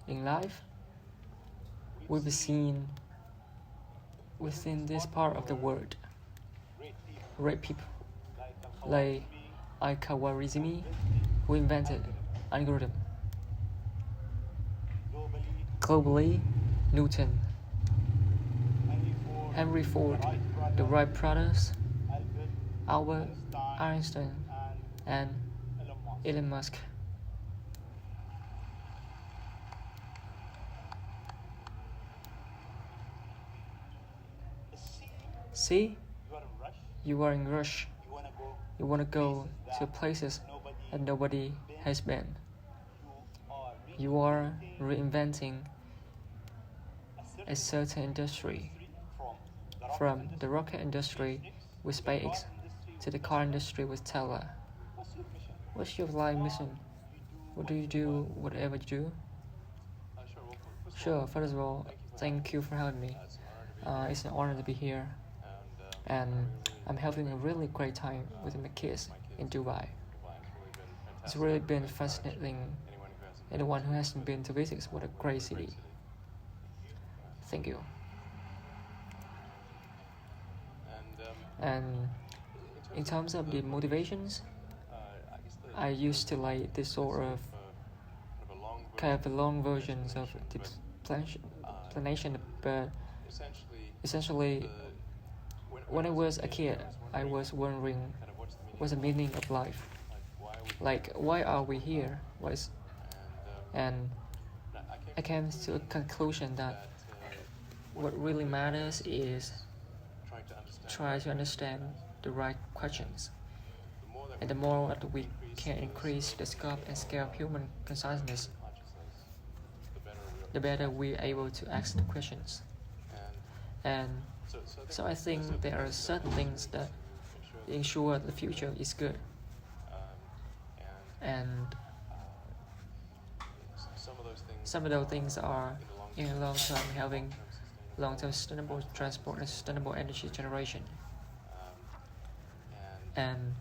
In life, we've seen within this part of the world great people like Kawarizmi, who invented algorithm. Globally, Newton, Henry Ford, the Wright brothers, Albert Einstein, and Elon Musk. See, you are in rush. You want to go to places that nobody has been. You are reinventing a certain industry, from the rocket industry with SpaceX to the car industry with Tesla. What's your life mission? What do you do, whatever you do? Sure, first of all, thank you for having me. It's an honor to be here. And I'm having a really great time with my kids in Dubai. It's really been fascinating. Anyone who hasn't been to visit, what a great city. Thank you. And in terms of the motivations, I used to like this sort of kind of long versions of the explanation, but essentially, when I was a kid, I was wondering what's the meaning of life. Like, why are we here? And I came to a conclusion that what really matters is try to understand the right questions. And the more that we can increase the scope and scale of human consciousness, the better we're able to ask the questions. And so I think there are certain things that ensure the future is good. And some of those things are, in the long term, having long-term sustainable transport and sustainable energy generation. And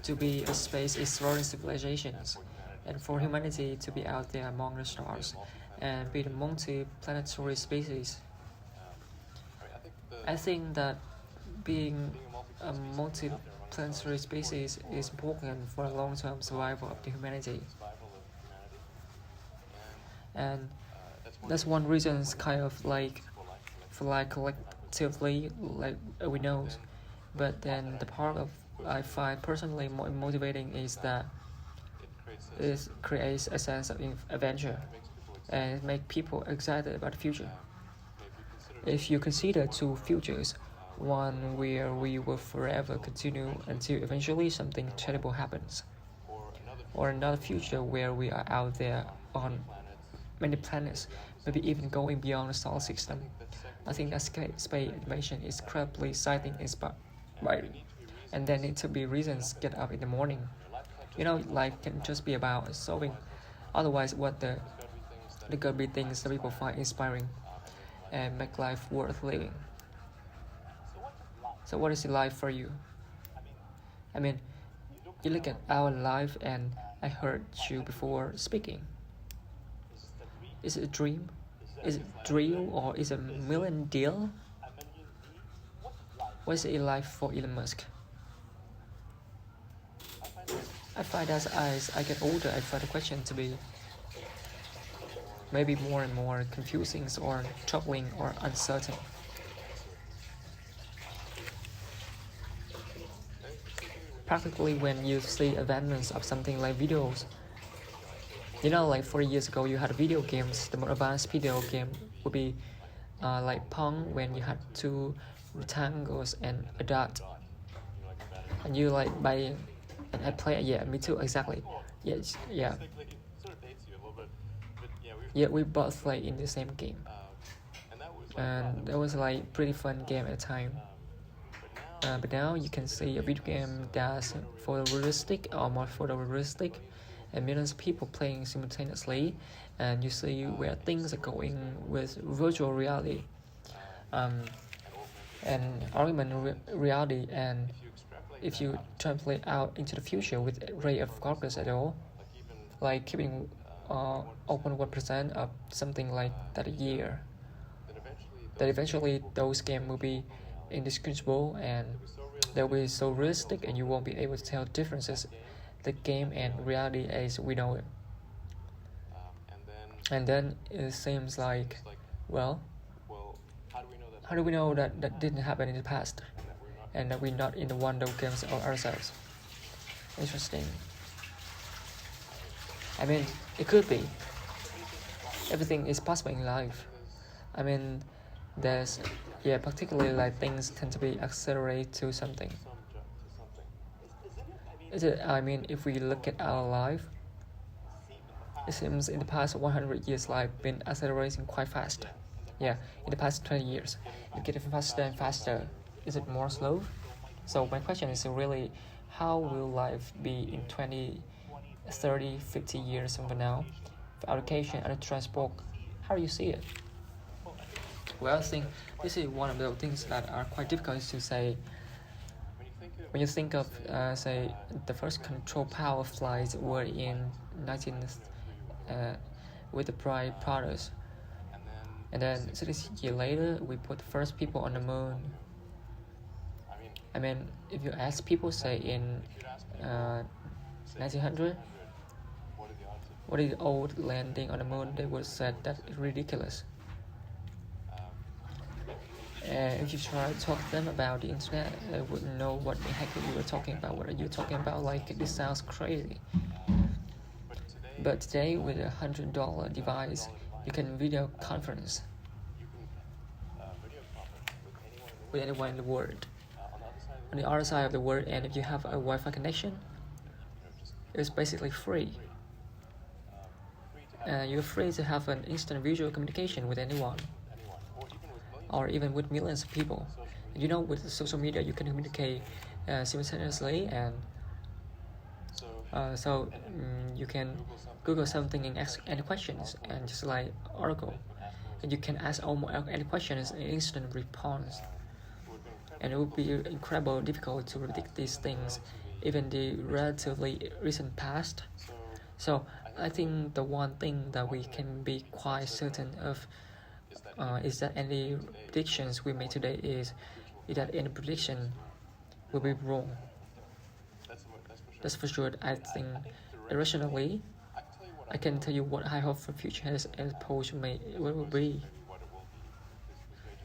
to be a space exploring civilizations, and for humanity to be out there among the stars and be the multi-planetary species. I think that being a multi-planetary species is important for the long-term survival of the humanity. And that's one reason it's kind of like for like collectively, like we know. But then the part of I find personally more motivating is that it creates a sense of adventure and it makes people excited about the future. If you consider two futures, one where we will forever continue until eventually something terrible happens, or another future where we are out there on many planets, maybe even going beyond the solar system, I think that space animation is incredibly exciting and inspiring. And there need to be reasons to get up in the morning. You know, life can just be about solving. Otherwise, what there could be things that people find inspiring and make life worth living. So what is life for you? I mean, you look at our life and I heard you before speaking. Is it a dream? Is it real or is it a million deal? What is it life for Elon Musk? I find that as I get older, I find the question to be maybe more and more confusing or troubling or uncertain. Practically when you see advancements of something like videos, you know, like 40 years ago you had video games. The more advanced video game would be like Pong, when you had two rectangles and a dot, and you like by and I play. Yeah, me too, exactly. Yes, yeah. Yeah, we both play in the same game, and that was like pretty fun game at the time. But now you can see a video game that's photorealistic or more photorealistic, and millions of people playing simultaneously, and you see where things are going with virtual reality, and augmented reality, and if you translate out into the future with ray of focus at all, like keeping open 1% of something like that a year, that eventually those games will be indistinguishable and they'll be so realistic and you won't be able to tell differences the game and reality as we know it. And then it seems like, well, how do we know that that didn't happen in the past and that we're not in the one those games ourselves? Interesting. I mean, it could be. Everything is possible in life. I mean, there's, particularly like things tend to be accelerated to something. I mean, if we look at our life, it seems in the past 100 years life been accelerating quite fast. Yeah, in the past 20 years, it's getting faster and faster. Is it more slow? So my question is really, how will life be in 20, 30, 50 years from now? For education and transport, how do you see it? Well, I think this is one of the things that are quite difficult to say. When you think of, say, the first control power flights were in 19th, with the Pride products, and then 60 years later, we put the first people on the moon. I mean, if you ask people, say in 1900, what is the old landing on the moon, they would say that it's ridiculous. If you try to talk to them about the internet, they wouldn't know what the heck you were talking about. What are you talking about? Like, this sounds crazy. But today, with a $100 device, you can video conference with anyone in the world, on the other side of the world, and if you have a Wi-Fi connection, it's basically free. You're free to have an instant visual communication with anyone, or even with millions of people. You know, with social media, you can communicate simultaneously, and you can Google something and ask any questions, and just like Oracle, and you can ask almost any questions in instant response. And it would be incredibly difficult to predict these things, even the relatively recent past. So I think the one thing that we can be quite certain of is that any predictions we make today is that any prediction will be wrong. That's for sure. I think irrationally, I can tell you what I hope for future has as opposed what will be.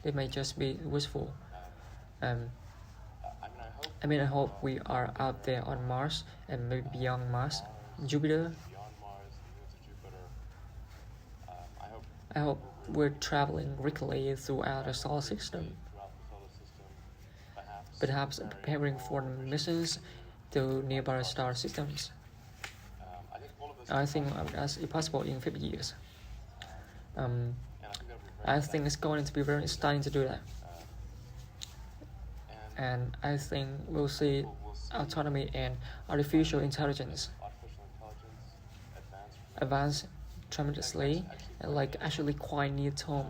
It may just be wishful. I mean, I hope we are out there on Mars and maybe beyond Mars, Jupiter. I hope we're traveling regularly throughout the solar system, perhaps preparing for missions to nearby star systems. I think that's possible in 50 years. I think it's going to be very exciting to do that. And I think we'll see autonomy and artificial intelligence advance tremendously, and like actually quite near term.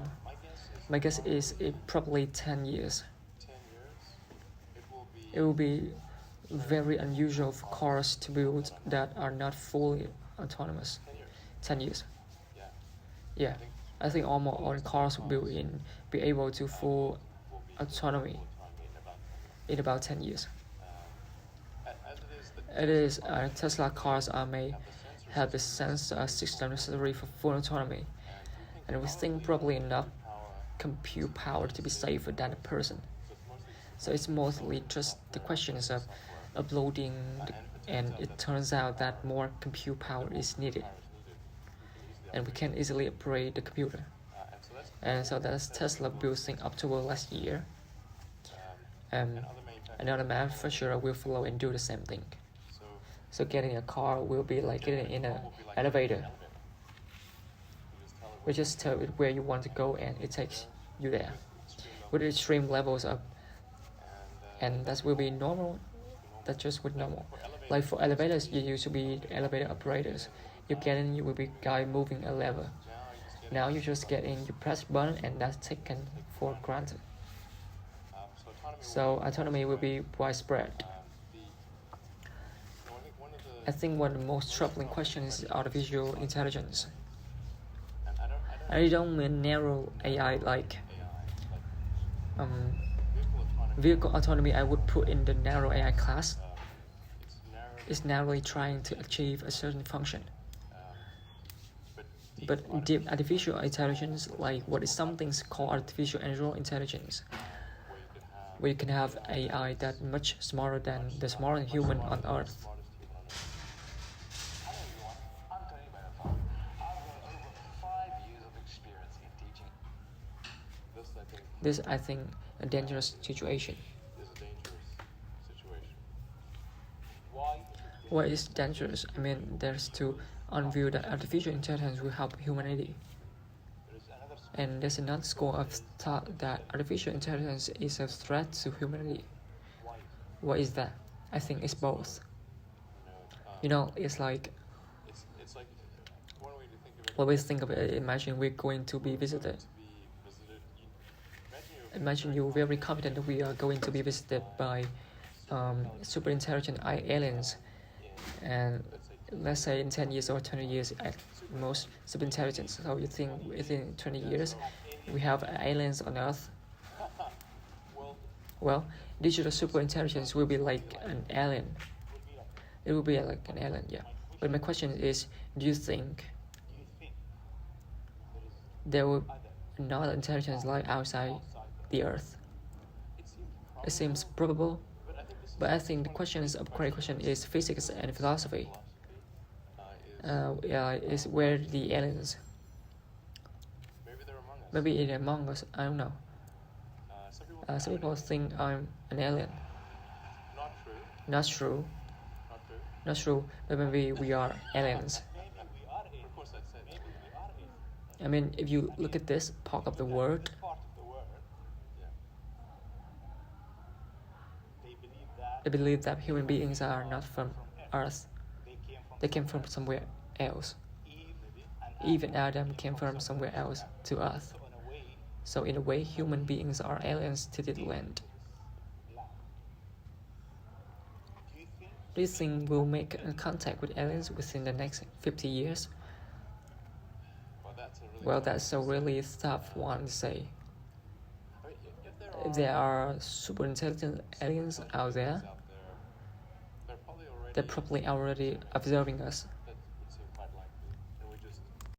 My guess is it probably 10 years. It will be very unusual for cars to build that are not fully autonomous. 10 years. Yeah, I think almost all cars will be able to full autonomy in about 10 years. It is Tesla cars may have the sensor system necessary for full autonomy, and we think probably enough compute power to be safer than a person. So it's mostly just the questions of uploading, and it turns out that more compute power is needed, and we can easily operate the computer. And so that's Tesla built in October last year. Another manufacturer will follow and do the same thing. So getting a car will be like getting in an elevator. We just tell it where you want to go and it takes you there, with extreme levels up. And that will be normal. That's just with normal. Like for elevators, you used to be elevator operators. You get in, you will be guy moving a lever. Now you just get in, you press button, and that's taken for granted. So autonomy will be widespread. I think one of the most troubling questions is artificial intelligence. I don't mean narrow AI like vehicle autonomy. I would put in the narrow AI class. It's narrowly trying to achieve a certain function. But deep artificial intelligence, like what is something called artificial general intelligence, where you can have AI that much smarter than the smallest human on Earth. This, I think, a dangerous situation. Why is dangerous? I mean, there's to unview that artificial intelligence will help humanity. And there's another school of thought that artificial intelligence is a threat to humanity. What is that? I think it's both. It's like when we think of it, imagine we're going to be visited. Imagine you're very confident that we are going to be visited by super intelligent aliens, and let's say in 10 years or 20 years at most super intelligence. So you think within 20 years we have aliens on Earth? Well, digital super intelligence will be like an alien. It will be like an alien, yeah. But my question is, do you think there will another intelligence life outside the Earth? It seems probable, but I think the correct question is physics and philosophy. Is where the aliens? Maybe it's among us. I don't know. Some people think I'm an alien. Not true. Not true. But maybe we are aliens. I mean, if you look at this part of the world, they believe that human beings are not from Earth. They came from somewhere else. Even Adam came from somewhere else to Earth. So in a way, human beings are aliens to the land. Do you think we'll make contact with aliens within the next 50 years? Well, that's a really tough one to say. If there are super intelligent aliens out there, they're probably already observing us.